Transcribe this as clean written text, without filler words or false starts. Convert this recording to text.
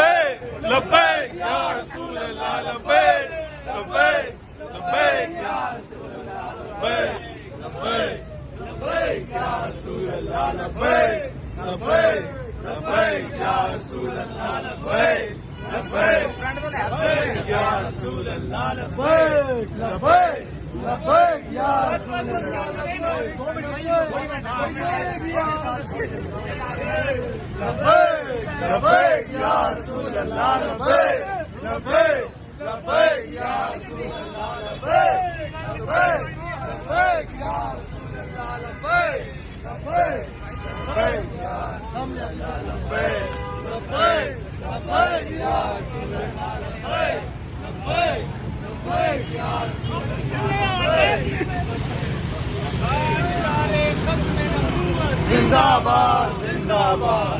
लब्बैक या रसूल अल्लाह, लब्बैक लब्बैक लब्बैक या रसूल अल्लाह, लब्बैक लब्बैक लब्बैक या रसूल अल्लाह, लब्बैक लब्बैक लब्बैक या रसूल अल्लाह, लब्बैक लब्बैक लब्बैक या रसूल अल्लाह, लब्बैक लब्बैक लब्बैक या रसूल अल्लाह, लब्बैक लब्बैक या रसूल अल्लाह, लब्बैक लब्बैक लब्बैक या रसूल अल्लाह, लब्बैक लब्बैक लब्बैक या रसूल अल्लाह, लब्बैक लब्बैक लब्बैक या रसूल अल्लाह, लब्बैक लब्बैक लब्बैक या रसूल अल्लाह, लब्बैक लब्बैक लब्बैक या रसूल अल्लाह। जिंदाबाद जिंदाबाद,